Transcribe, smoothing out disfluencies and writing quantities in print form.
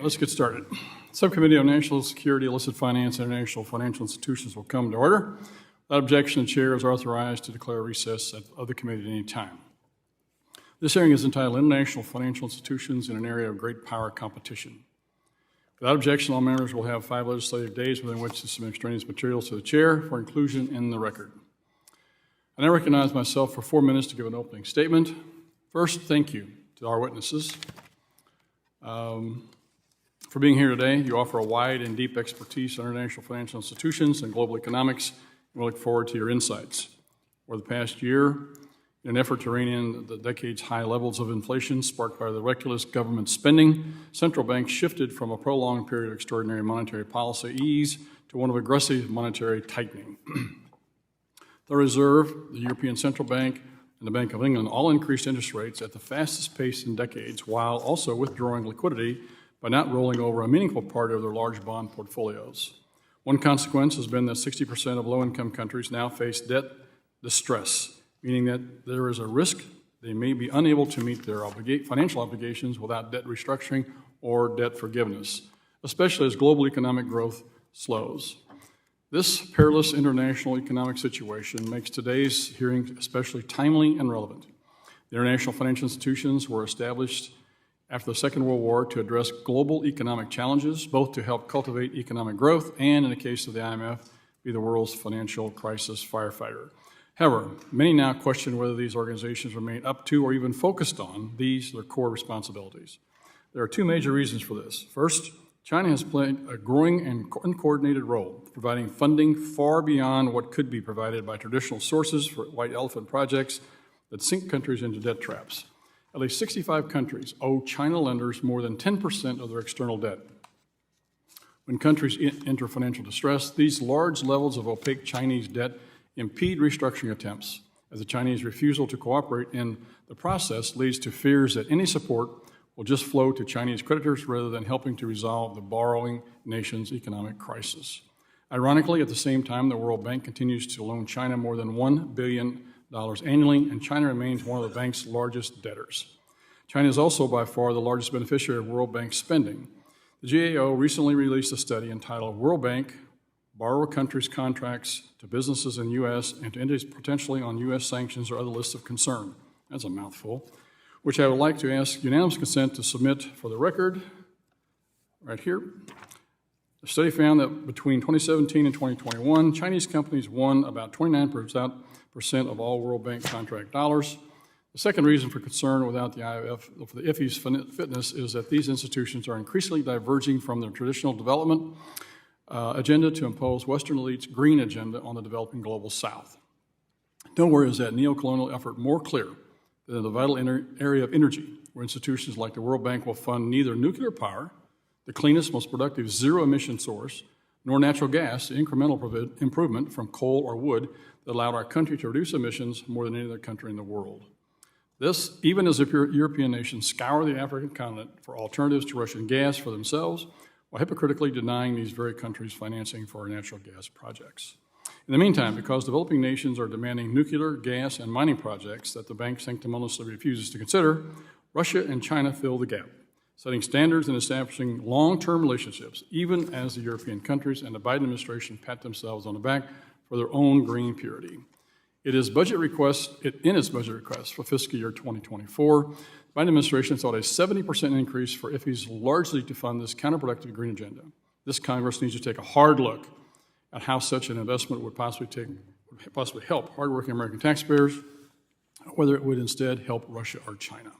let's get started. Subcommittee on National Security, Illicit Finance, and International Financial Institutions will come to order. Without objection, the chair is authorized to declare recess of the committee at any time. This hearing is entitled International Financial Institutions in an Area of Great Power Competition. Without objection, all members will have 5 legislative days within which to submit extraneous materials to the chair for inclusion in the record. I now recognize myself for 4 minutes to give an opening statement. First, thank you to our witnesses for being here today. You offer a wide and deep expertise on international financial institutions and global economics, and we look forward to your insights. Over the past year, in an effort to rein in the decade's high levels of inflation sparked by the reckless government spending, central banks shifted from a prolonged period of extraordinary monetary policy ease to one of aggressive monetary tightening. The Reserve, the European Central Bank, and the Bank of England all increased interest rates at the fastest pace in decades, while also withdrawing liquidity by not rolling over a meaningful part of their large bond portfolios. One consequence has been that 60% of low-income countries now face debt distress, meaning that there is a risk they may be unable to meet their financial obligations without debt restructuring or debt forgiveness, especially as global economic growth slows. This perilous international economic situation makes today's hearing especially timely and relevant. The international financial institutions were established after the Second World War to address global economic challenges, both to help cultivate economic growth and, in the case of the IMF, be the world's financial crisis firefighter. However, many now question whether these organizations remain up to or even focused on their core responsibilities. There are 2 major reasons for this. First, China has played a growing and uncoordinated role, providing funding far beyond what could be provided by traditional sources for white elephant projects that sink countries into debt traps. At least 65 countries owe China lenders more than 10% of their external debt. When countries enter financial distress, these large levels of opaque Chinese debt impede restructuring attempts, as the Chinese refusal to cooperate in the process leads to fears that any support will just flow to Chinese creditors rather than helping to resolve the borrowing nation's economic crisis. Ironically, at the same time, the World Bank continues to loan China more than $1 billion annually, and China remains one of the bank's largest debtors. China is also by far the largest beneficiary of World Bank spending. The GAO recently released a study entitled World Bank, Borrower Countries' Contracts to Businesses in the U.S. and to Entities Potentially on U.S. Sanctions or Other Lists of Concern. That's a mouthful, which I would like to ask unanimous consent to submit for the record right here. The study found that between 2017 and 2021, Chinese companies won about 29% of all World Bank contract dollars. The second reason for concern without the IF's fitness is that these institutions are increasingly diverging from their traditional development agenda to impose Western elites' green agenda on the developing global South. Nowhere is that neo-colonial effort more clear than in the vital area of energy, where institutions like the World Bank will fund neither nuclear power, the cleanest, most productive zero-emission source, nor natural gas, the incremental improvement from coal or wood that allowed our country to reduce emissions more than any other country in the world. This, even as the European nations scour the African continent for alternatives to Russian gas for themselves, while hypocritically denying these very countries financing for our natural gas projects. In the meantime, because developing nations are demanding nuclear, gas, and mining projects that the bank sanctimoniously refuses to consider, Russia and China fill the gap, setting standards and establishing long-term relationships, even as the European countries and the Biden administration pat themselves on the back for their own green purity. In its budget request for fiscal year 2024, the Biden administration sought a 70% increase for IFES, largely to fund this counterproductive green agenda. This Congress needs to take a hard look at how such an investment would possibly help hardworking American taxpayers, whether it would instead help Russia or China.